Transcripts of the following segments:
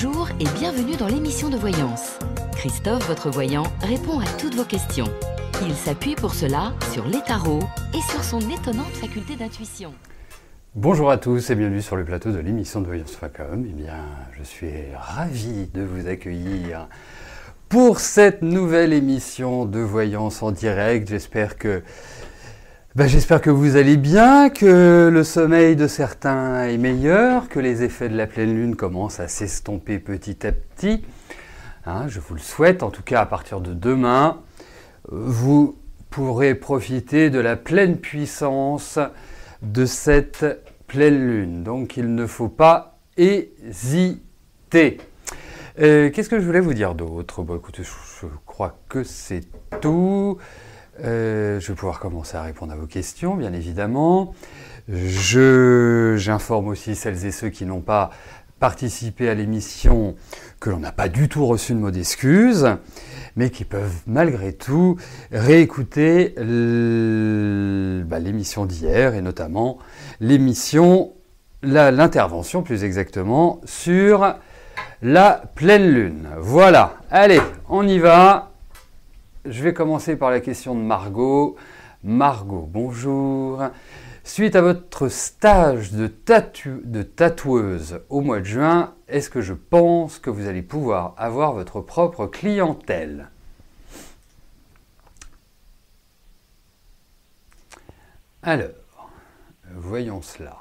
Bonjour et bienvenue dans l'émission de voyance. Christophe, votre voyant, répond à toutes vos questions. Il s'appuie pour cela sur les tarots et sur son étonnante faculté d'intuition. Bonjour à tous et bienvenue sur le plateau de l'émission de voyance.com. Eh bien, je suis ravi de vous accueillir pour cette nouvelle émission de voyance en direct. J'espère que vous allez bien, que le sommeil de certains est meilleur, que les effets de la pleine lune commencent à s'estomper petit à petit. Je vous le souhaite, en tout cas à partir de demain, vous pourrez profiter de la pleine puissance de cette pleine lune. Donc il ne faut pas hésiter. Qu'est-ce que je voulais vous dire d'autre? Écoutez, je crois que c'est tout. Je vais pouvoir commencer à répondre à vos questions, bien évidemment. J'informe aussi celles et ceux qui n'ont pas participé à l'émission que l'on n'a pas du tout reçu de mots d'excuses, mais qui peuvent malgré tout réécouter l'émission d'hier et notamment l'intervention plus exactement sur la pleine lune. Voilà, allez, on y va. Je vais commencer par la question de Margot. Margot, bonjour. Suite à votre stage de tatoueuse au mois de juin, est-ce que je pense que vous allez pouvoir avoir votre propre clientèle? Alors, voyons cela.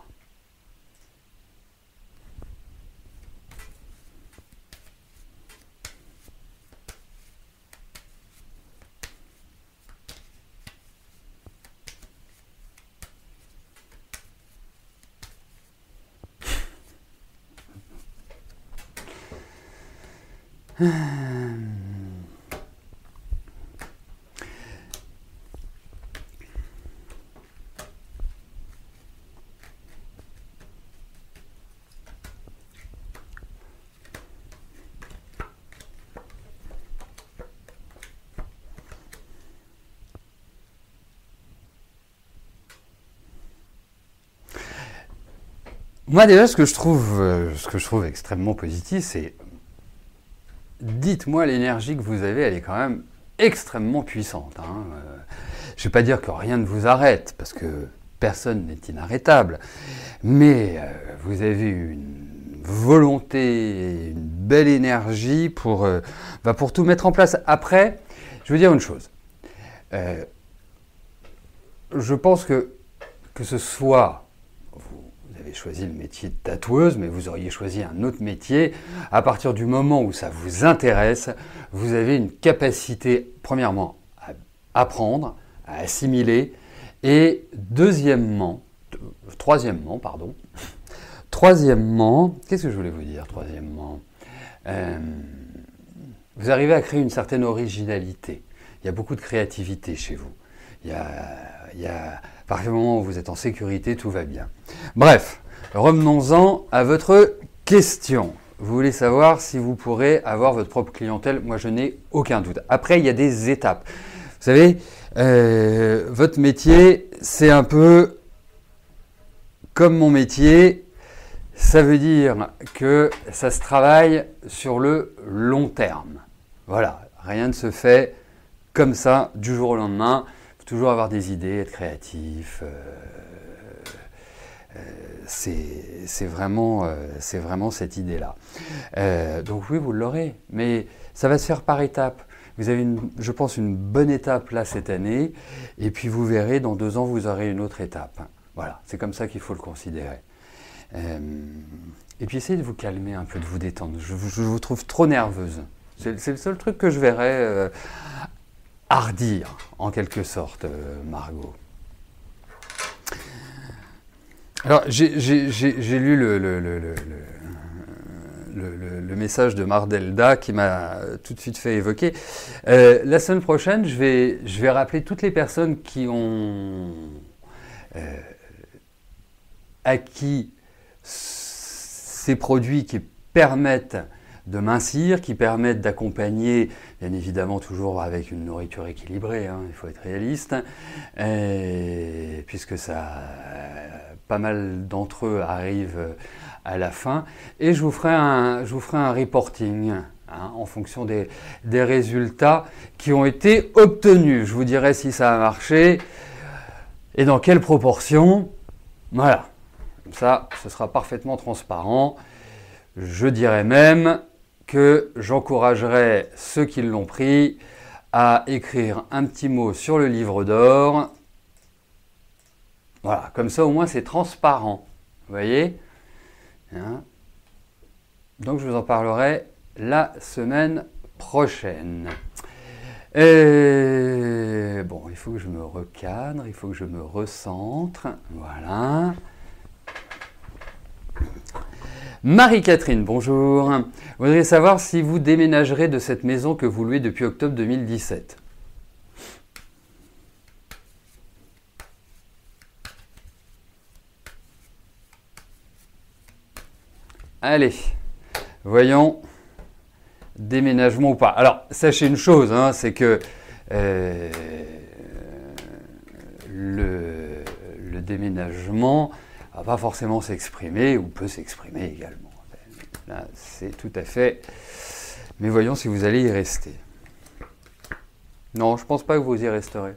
Moi déjà, ce que je trouve extrêmement positif, c'est dites-moi l'énergie que vous avez, elle est quand même extrêmement puissante. Je ne vais pas dire que rien ne vous arrête, parce que personne n'est inarrêtable, mais vous avez une volonté, une belle énergie pour tout mettre en place. Après, je veux dire une chose. Je pense que ce soit vous avez choisi le métier de tatoueuse, mais vous auriez choisi un autre métier. À partir du moment où ça vous intéresse, vous avez une capacité, premièrement, à apprendre, à assimiler, et troisièmement, qu'est-ce que je voulais vous dire, troisièmement, vous arrivez à créer une certaine originalité. Il y a beaucoup de créativité chez vous. À partir du moment où vous êtes en sécurité, tout va bien. Bref, revenons-en à votre question. Vous voulez savoir si vous pourrez avoir votre propre clientèle? Moi, je n'ai aucun doute. Après, il y a des étapes. Vous savez, votre métier, c'est un peu comme mon métier. Ça veut dire que ça se travaille sur le long terme. Voilà, rien ne se fait comme ça, du jour au lendemain. Toujours avoir des idées, être créatif, c'est vraiment cette idée-là. Donc oui, vous l'aurez, mais ça va se faire par étapes. Vous avez, je pense, une bonne étape là cette année, et puis vous verrez, dans 2 ans, vous aurez une autre étape. Voilà, c'est comme ça qu'il faut le considérer. Et puis essayez de vous calmer un peu, de vous détendre. Je vous trouve trop nerveuse. C'est le seul truc que je verrais hardir, en quelque sorte, Margot. Alors, j'ai lu le message de Mardelda qui m'a tout de suite fait évoquer. La semaine prochaine, je vais rappeler toutes les personnes qui ont acquis ces produits qui permettent de mincir, qui permettent d'accompagner, bien évidemment toujours avec une nourriture équilibrée, il faut être réaliste, puisque pas mal d'entre eux arrivent à la fin et je vous ferai un reporting hein, en fonction des résultats qui ont été obtenus. Je vous dirai si ça a marché et dans quelle proportion. Voilà, comme ça, ce sera parfaitement transparent. Je dirais même que j'encouragerai ceux qui l'ont pris à écrire un petit mot sur le livre d'or. Voilà, comme ça au moins c'est transparent. Vous voyez hein. Donc je vous en parlerai la semaine prochaine. Et bon, il faut que je me recadre, il faut que je me recentre. Voilà. Marie-Catherine, bonjour. Vous voudriez savoir si vous déménagerez de cette maison que vous louez depuis octobre 2017. Allez, voyons, déménagement ou pas. Alors, sachez une chose, hein, c'est que le déménagement va pas forcément s'exprimer ou peut s'exprimer également. Là, c'est tout à fait... Mais voyons si vous allez y rester. Non, je ne pense pas que vous y resterez.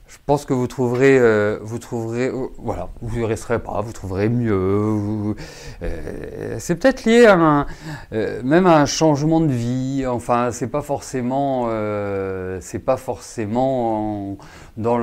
Je pense que vous trouverez, voilà, vous y resterez pas, vous trouverez mieux. C'est peut-être lié à même à un changement de vie. Enfin, c'est pas forcément dans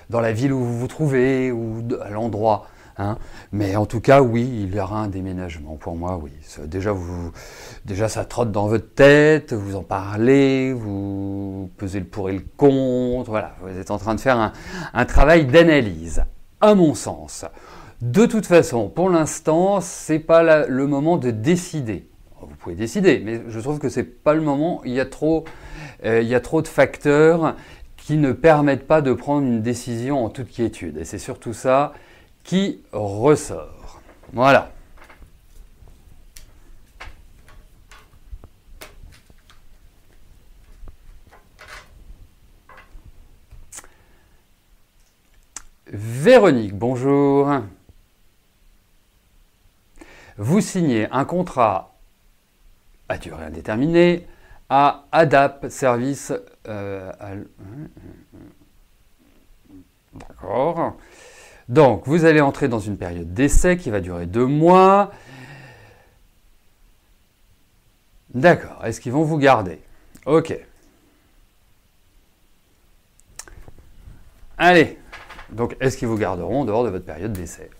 la ville où vous vous trouvez ou à l'endroit. Hein. Mais en tout cas, oui, il y aura un déménagement. Pour moi, oui. Déjà, ça trotte dans votre tête, vous en parlez, vous pesez le pour et le contre. Voilà, vous êtes en train de faire un travail d'analyse, à mon sens. De toute façon, pour l'instant, c'est pas le moment de décider. Vous pouvez décider, mais je trouve que c'est pas le moment. Il y a trop de facteurs qui ne permettent pas de prendre une décision en toute quiétude. Et c'est surtout ça qui ressort. Voilà. Véronique, bonjour. Vous signez un contrat à durée indéterminée à ADAP Service. D'accord. Donc, vous allez entrer dans une période d'essai qui va durer 2 mois. D'accord. Est-ce qu'ils vont vous garder? Ok. Allez. Donc, est-ce qu'ils vous garderont en dehors de votre période d'essai?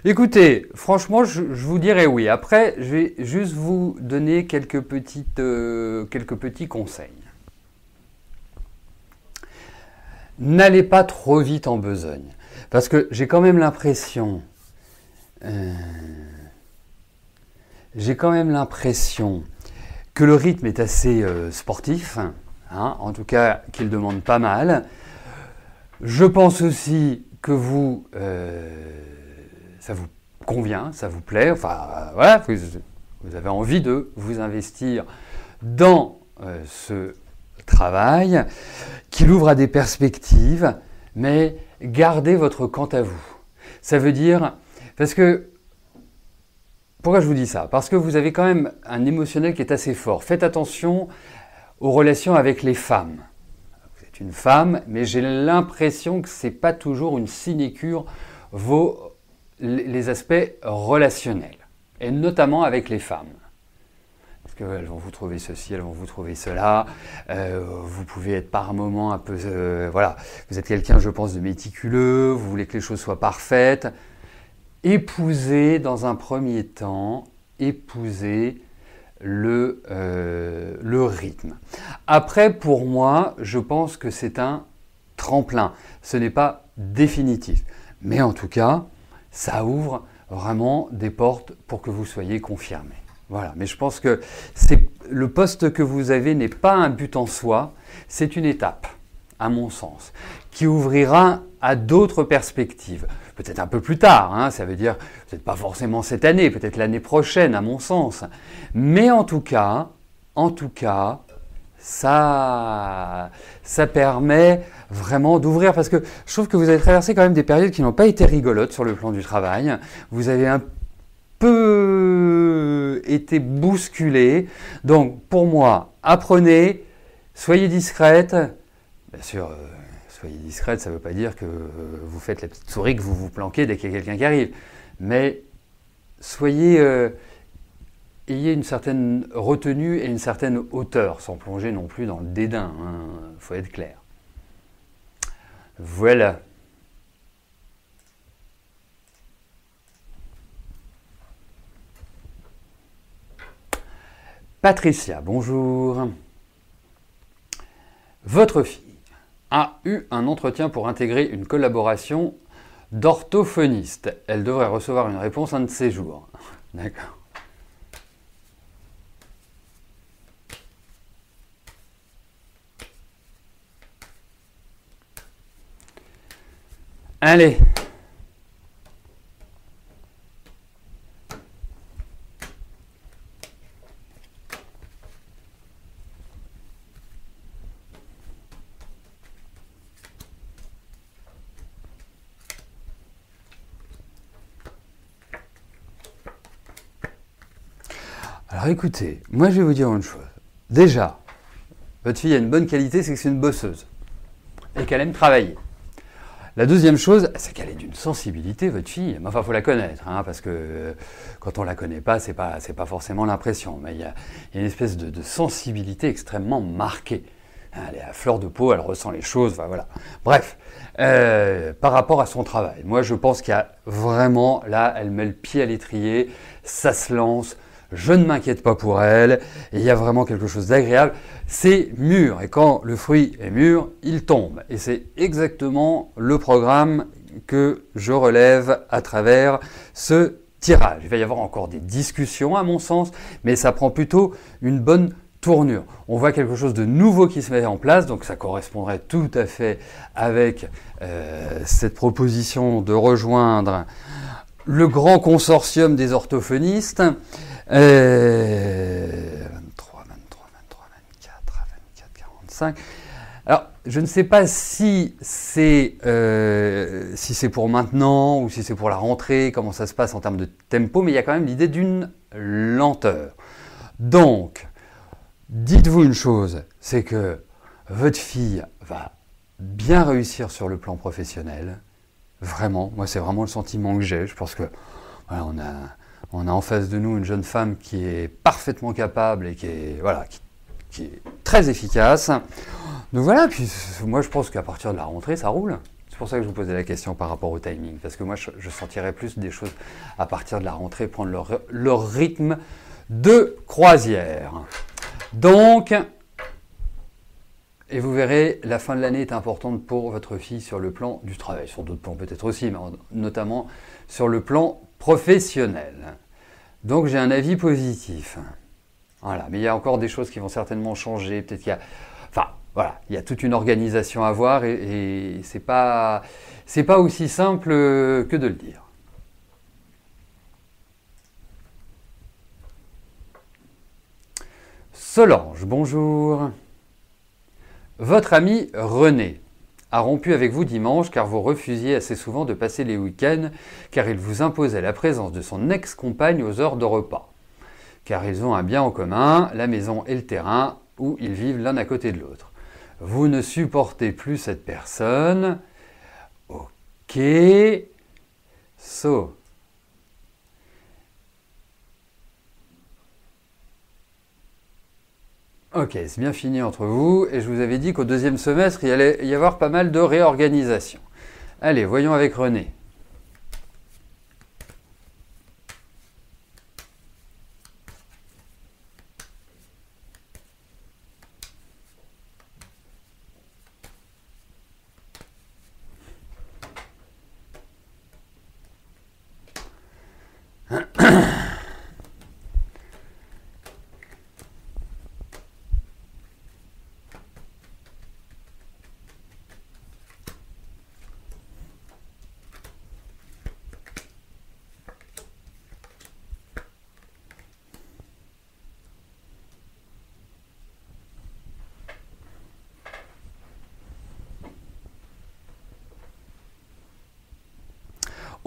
Écoutez, franchement, je vous dirais oui. Après, je vais juste vous donner quelques petits conseils. N'allez pas trop vite en besogne. Parce que j'ai quand même l'impression... que le rythme est assez sportif. Hein, en tout cas, qu'il demande pas mal. Je pense aussi que ça vous convient, ça vous plaît, enfin voilà, vous avez envie de vous investir dans ce travail qui l'ouvre à des perspectives, mais gardez votre quant à vous. Ça veut dire, parce que, pourquoi je vous dis ça? Parce que vous avez quand même un émotionnel qui est assez fort. Faites attention aux relations avec les femmes. Vous êtes une femme, mais j'ai l'impression que ce n'est pas toujours une sinécure les aspects relationnels, et notamment avec les femmes. Parce qu'elles vont vous trouver ceci, elles vont vous trouver cela, vous pouvez être par moments un peu... voilà, vous êtes quelqu'un, je pense, de méticuleux, vous voulez que les choses soient parfaites. Épousez, dans un premier temps, épousez le rythme. Après, pour moi, je pense que c'est un tremplin. Ce n'est pas définitif. Mais en tout cas, ça ouvre vraiment des portes pour que vous soyez confirmé. Voilà, mais je pense que le poste que vous avez n'est pas un but en soi, c'est une étape, à mon sens, qui ouvrira à d'autres perspectives. Peut-être un peu plus tard, hein, ça veut dire peut-être pas forcément cette année, peut-être l'année prochaine, à mon sens. Mais en tout cas, ça permet vraiment d'ouvrir, parce que je trouve que vous avez traversé quand même des périodes qui n'ont pas été rigolotes sur le plan du travail. Vous avez un peu été bousculé. Donc pour moi, apprenez, soyez discrète. Bien sûr, soyez discrète, ça ne veut pas dire que vous faites la petite souris, que vous vous planquez dès qu'il y a quelqu'un qui arrive. Mais ayez une certaine retenue et une certaine hauteur, sans plonger non plus dans le dédain. Il faut être clair. Voilà. Patricia, bonjour. Votre fille a eu un entretien pour intégrer une collaboration d'orthophoniste. Elle devrait recevoir une réponse un de ces jours. D'accord. Allez. Alors écoutez, moi je vais vous dire une chose. Déjà, votre fille a une bonne qualité, c'est que c'est une bosseuse et qu'elle aime travailler. La deuxième chose, c'est qu'elle est d'une sensibilité, votre fille. Mais enfin, il faut la connaître, hein, parce que quand on la connaît pas, c'est pas forcément l'impression. Mais il y a une espèce de sensibilité extrêmement marquée. Elle est à fleur de peau, elle ressent les choses, enfin, voilà. Bref, par rapport à son travail, moi je pense qu'il y a vraiment, là, elle met le pied à l'étrier, ça se lance. Je ne m'inquiète pas pour elle, et il y a vraiment quelque chose d'agréable. C'est mûr, et quand le fruit est mûr, il tombe. Et c'est exactement le programme que je relève à travers ce tirage. Il va y avoir encore des discussions à mon sens, mais ça prend plutôt une bonne tournure. On voit quelque chose de nouveau qui se met en place, donc ça correspondrait tout à fait avec cette proposition de rejoindre le grand consortium des orthophonistes. 23, 24, 45. Alors, je ne sais pas si c'est pour maintenant ou si c'est pour la rentrée, comment ça se passe en termes de tempo, mais il y a quand même l'idée d'une lenteur. Donc, dites-vous une chose, c'est que votre fille va bien réussir sur le plan professionnel. Vraiment, moi c'est vraiment le sentiment que j'ai. Je pense que voilà, on a en face de nous une jeune femme qui est parfaitement capable et qui est très efficace. Donc voilà, puis moi je pense qu'à partir de la rentrée, ça roule. C'est pour ça que je vous posais la question par rapport au timing, parce que moi je sentirais plus des choses à partir de la rentrée prendre leur rythme de croisière. Donc, et vous verrez, la fin de l'année est importante pour votre fille sur le plan du travail, sur d'autres plans peut-être aussi, mais notamment sur le plan professionnel. Donc j'ai un avis positif. Voilà, mais il y a encore des choses qui vont certainement changer. Peut-être qu'il y a, enfin voilà, il y a toute une organisation à voir et c'est pas aussi simple que de le dire. Solange, bonjour. Votre ami René a rompu avec vous dimanche car vous refusiez assez souvent de passer les week-ends car il vous imposait la présence de son ex-compagne aux heures de repas. Car ils ont un bien en commun, la maison et le terrain, où ils vivent l'un à côté de l'autre. Vous ne supportez plus cette personne. Ok. Ok, c'est bien fini entre vous, et je vous avais dit qu'au deuxième semestre, il allait y avoir pas mal de réorganisation. Allez, voyons avec René.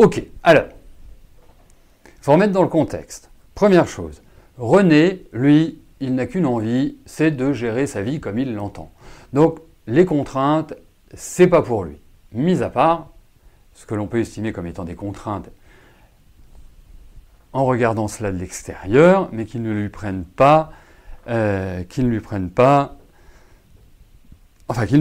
Ok, alors, il faut remettre dans le contexte. Première chose, René, lui, il n'a qu'une envie, c'est de gérer sa vie comme il l'entend. Donc, les contraintes, c'est pas pour lui. Mis à part ce que l'on peut estimer comme étant des contraintes en regardant cela de l'extérieur, mais qui ne lui prennent pas, qu'ils ne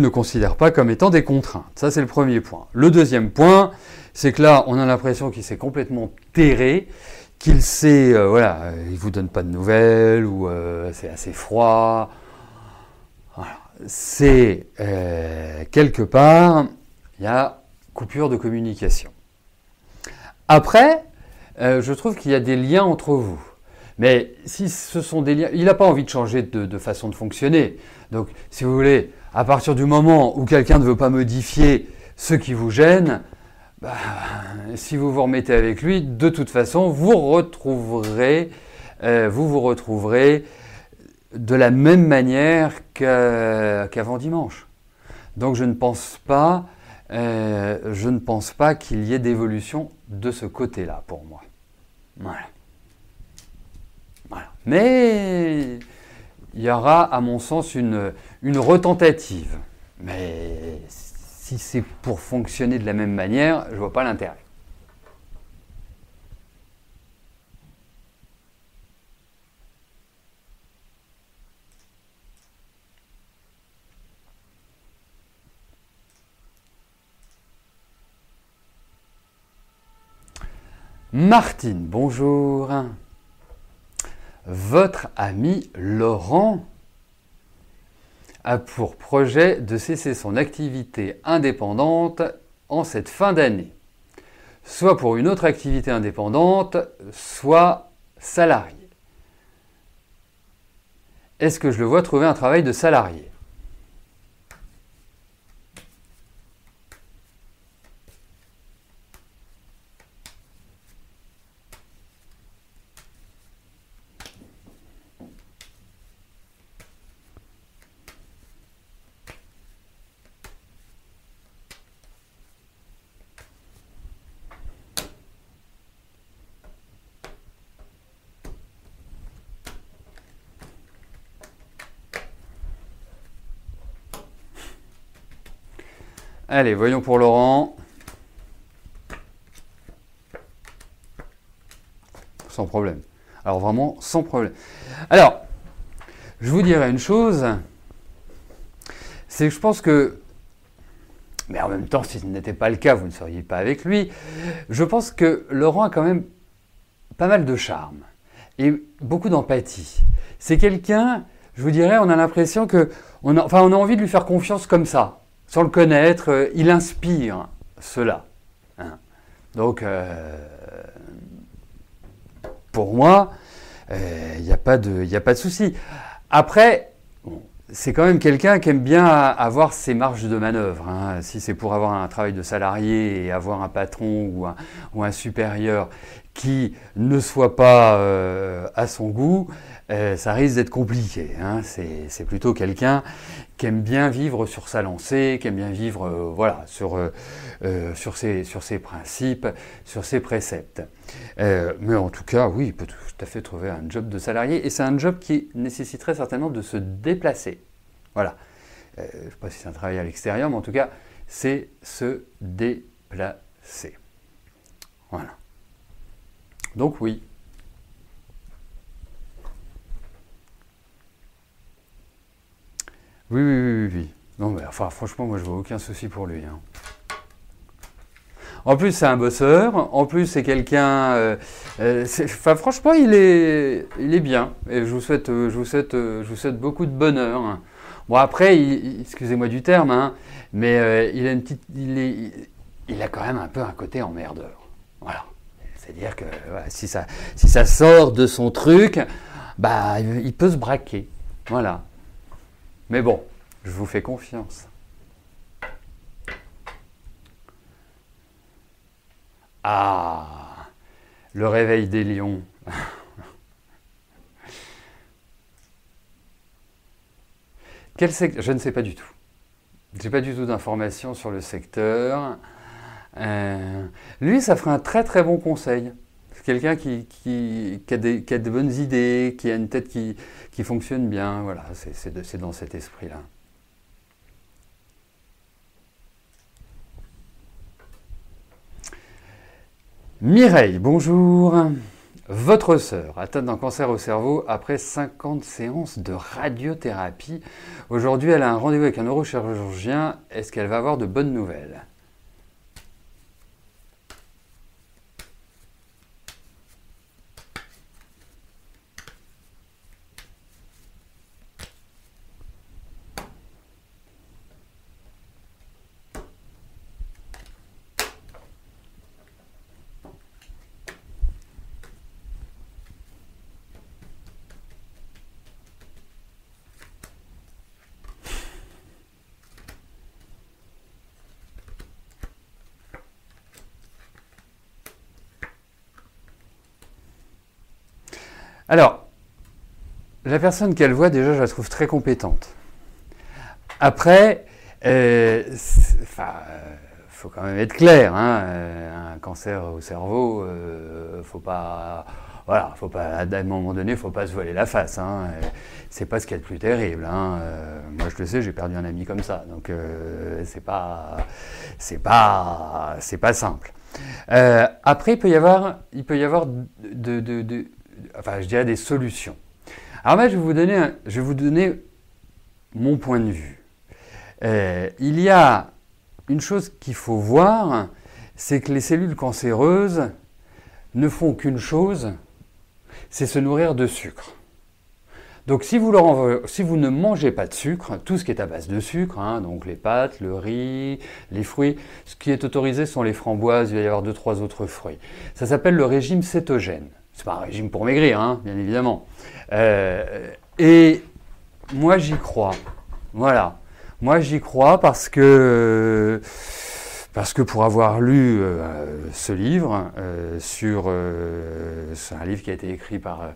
considèrent pas comme étant des contraintes. Ça, c'est le premier point. Le deuxième point, c'est que là, on a l'impression qu'il s'est complètement terré, qu'il s'est, il vous donne pas de nouvelles, ou c'est assez froid. Voilà. C'est, quelque part, il y a coupure de communication. Après, je trouve qu'il y a des liens entre vous. Mais si ce sont des liens, il n'a pas envie de changer de façon de fonctionner. Donc, si vous voulez, à partir du moment où quelqu'un ne veut pas modifier ce qui vous gêne, si vous vous remettez avec lui, de toute façon, vous vous retrouverez de la même manière qu'avant dimanche. Donc, je ne pense pas qu'il y ait d'évolution de ce côté-là pour moi. Voilà. Mais il y aura, à mon sens, une retentative. Mais si c'est pour fonctionner de la même manière, je ne vois pas l'intérêt. Martine, bonjour. Votre ami Laurent a pour projet de cesser son activité indépendante en cette fin d'année, soit pour une autre activité indépendante, soit salarié. Est-ce que je le vois trouver un travail de salarié ? Allez, voyons pour Laurent. Sans problème. Alors vraiment, sans problème. Alors, je vous dirais une chose, c'est que je pense que, mais en même temps, si ce n'était pas le cas, vous ne seriez pas avec lui, je pense que Laurent a quand même pas mal de charme et beaucoup d'empathie. C'est quelqu'un, je vous dirais, on a l'impression on a envie de lui faire confiance comme ça. Sans le connaître, il inspire cela. Hein. Donc, pour moi, il n'y a pas de souci. Après, c'est quand même quelqu'un qui aime bien avoir ses marges de manœuvre. Hein. Si c'est pour avoir un travail de salarié et avoir un patron ou un supérieur qui ne soit pas à son goût, ça risque d'être compliqué. Hein. C'est plutôt quelqu'un qui aime bien vivre sur sa lancée, qui aime bien vivre sur ses principes, sur ses préceptes. Mais en tout cas, oui, il peut tout à fait trouver un job de salarié, et c'est un job qui nécessiterait certainement de se déplacer. Voilà. Je ne sais pas si c'est un travail à l'extérieur, mais en tout cas, c'est se déplacer. Voilà. Donc oui. Oui. Non, mais enfin, franchement, moi, je vois aucun souci pour lui. Hein. En plus, c'est un bosseur. En plus, c'est quelqu'un. Franchement, il est bien. Et je vous souhaite beaucoup de bonheur. Hein. Bon, après, excusez-moi du terme, hein, mais il a quand même un peu un côté emmerdeur. Voilà. C'est-à-dire que voilà, si ça sort de son truc, il peut se braquer. Voilà. Mais bon, je vous fais confiance. Ah, le réveil des lions. Je ne sais pas du tout. Je n'ai pas du tout d'informations sur le secteur. Lui, ça ferait un très très bon conseil. C'est quelqu'un qui a de bonnes idées, qui a une tête qui fonctionne bien. Voilà, c'est dans cet esprit-là. Mireille, bonjour. Votre sœur, atteinte d'un cancer au cerveau après 50 séances de radiothérapie. Aujourd'hui, elle a un rendez-vous avec un neurochirurgien. Est-ce qu'elle va avoir de bonnes nouvelles ? Alors, la personne qu'elle voit, déjà, je la trouve très compétente. Après, faut quand même être clair, hein, un cancer au cerveau, faut pas, voilà, faut pas, à un moment donné, faut pas se voiler la face. Hein, c'est pas ce qu'il y a de plus terrible. Hein, moi, je le sais, j'ai perdu un ami comme ça, donc c'est pas simple. Après, il peut y avoir enfin, je dirais des solutions. Alors moi, je vais vous donner mon point de vue. Il y a une chose qu'il faut voir, c'est que les cellules cancéreuses ne font qu'une chose, c'est se nourrir de sucre. Donc si vous ne mangez pas de sucre, tout ce qui est à base de sucre, hein, donc les pâtes, le riz, les fruits, ce qui est autorisé sont les framboises, il va y avoir 2-3 autres fruits. Ça s'appelle le régime cétogène. C'est pas un régime pour maigrir, hein, bien évidemment. Et moi j'y crois. Voilà. Moi j'y crois parce que pour avoir lu ce livre, c'est un livre qui a été écrit par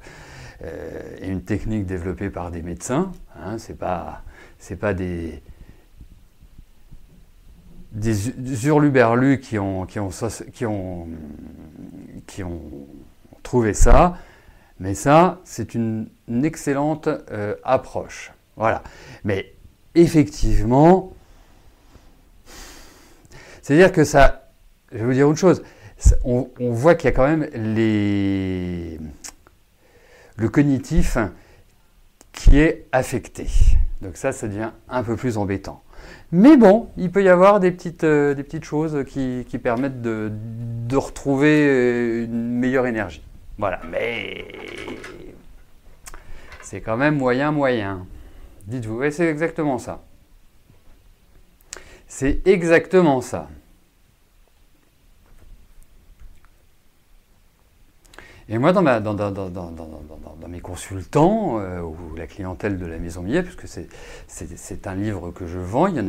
et une technique développée par des médecins, hein, c'est pas des hurluberlus qui ont trouvé ça, mais ça, c'est une excellente approche. Voilà. Mais effectivement, c'est-à-dire que ça, je vais vous dire autre chose, on voit qu'il y a quand même le cognitif qui est affecté. Donc ça devient un peu plus embêtant. Mais bon, il peut y avoir des petites choses qui permettent de retrouver une meilleure énergie. Voilà, mais c'est quand même moyen. Dites-vous, ouais, c'est exactement ça. C'est exactement ça. Et moi, dans mes consultants, ou la clientèle de la Maison Millet, puisque c'est un livre que je vends, il y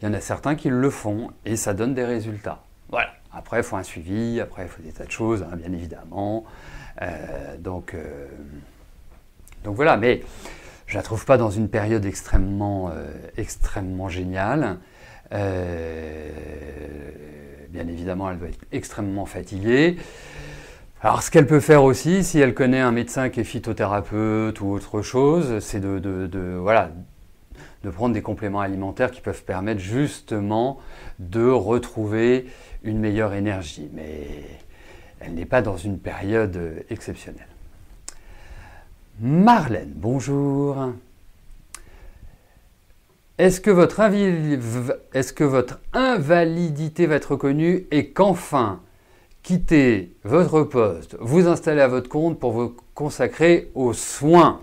en a certains qui le font, et ça donne des résultats. Voilà. Après, il faut un suivi, après, il faut des tas de choses, hein, bien évidemment. Donc voilà, mais je ne la trouve pas dans une période extrêmement géniale. Bien évidemment, elle doit être extrêmement fatiguée. Alors, ce qu'elle peut faire aussi, si elle connaît un médecin qui est phytothérapeute ou autre chose, c'est de prendre des compléments alimentaires qui peuvent permettre justement de retrouver une meilleure énergie. Mais elle n'est pas dans une période exceptionnelle. Marlène, bonjour. Est-ce que votre invalidité va être reconnue et qu'enfin quittez votre poste, vous installez à votre compte pour vous consacrer aux soins?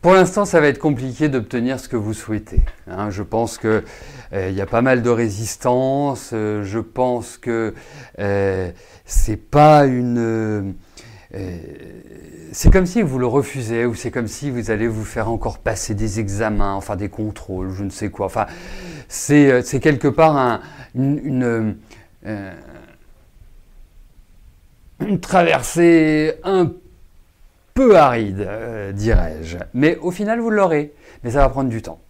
Pour l'instant, ça va être compliqué d'obtenir ce que vous souhaitez. Hein. Je pense que y a pas mal de résistance. Je pense que c'est pas une... c'est comme si vous le refusez, ou c'est comme si vous allez vous faire encore passer des examens, enfin des contrôles, je ne sais quoi. Enfin, c'est quelque part une traversée un peu aride, dirais-je. Mais au final, vous l'aurez. Mais ça va prendre du temps.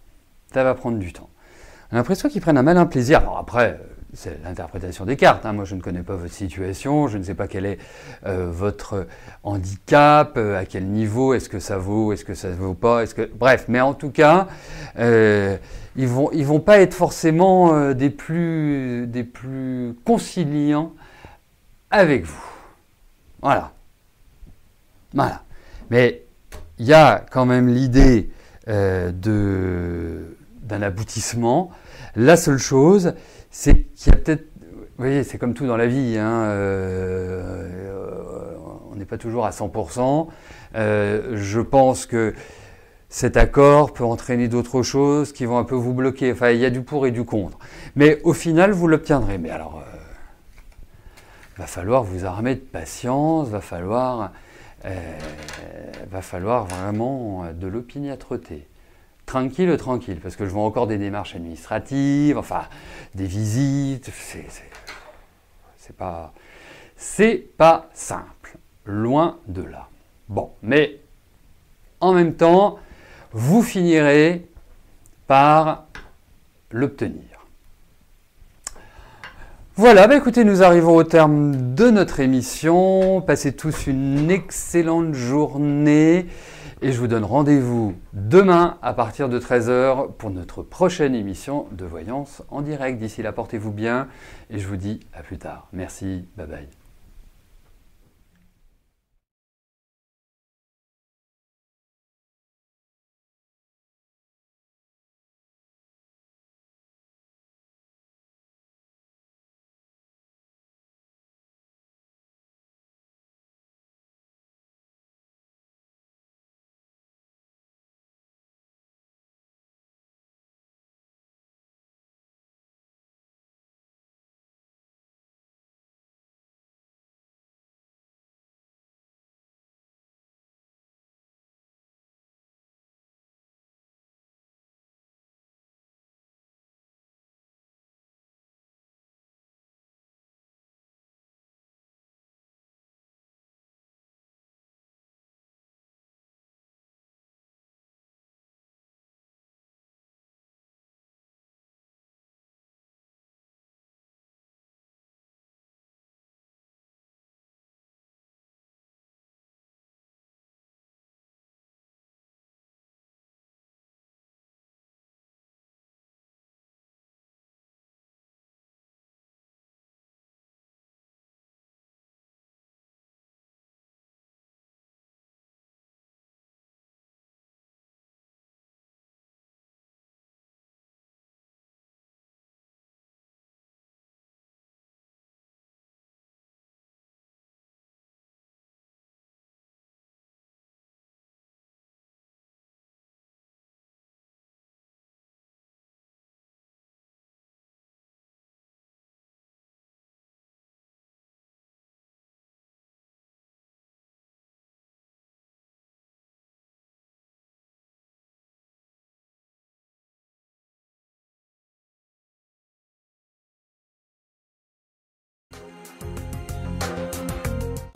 Ça va prendre du temps. On a l'impression qu'ils prennent un malin plaisir. Alors après, c'est l'interprétation des cartes. Hein. Moi, je ne connais pas votre situation. Je ne sais pas quel est votre handicap, à quel niveau, est-ce que ça vaut, est-ce que ça ne vaut pas. Bref, mais en tout cas, ils vont pas être forcément des plus conciliants avec vous. Voilà. Mais il y a quand même l'idée d'un aboutissement. La seule chose, c'est qu'il y a peut-être... Vous voyez, c'est comme tout dans la vie. Hein, on n'est pas toujours à 100%. Je pense que cet accord peut entraîner d'autres choses qui vont un peu vous bloquer. Enfin, il y a du pour et du contre. Mais au final, vous l'obtiendrez. Mais alors, va falloir vous armer de patience, va falloir vraiment de l'opiniâtreté. Tranquille, parce que je vois encore des démarches administratives, enfin, des visites, c'est pas simple, loin de là. Bon, mais en même temps, vous finirez par l'obtenir. Voilà, écoutez, nous arrivons au terme de notre émission. Passez tous une excellente journée et je vous donne rendez-vous demain à partir de 13h pour notre prochaine émission de Voyance en direct. D'ici là, portez-vous bien et je vous dis à plus tard. Merci, bye bye.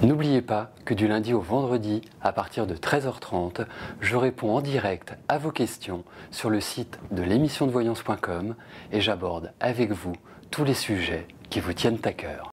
N'oubliez pas que du lundi au vendredi, à partir de 13h30, je réponds en direct à vos questions sur le site de l'émissiondevoyance.com et j'aborde avec vous tous les sujets qui vous tiennent à cœur.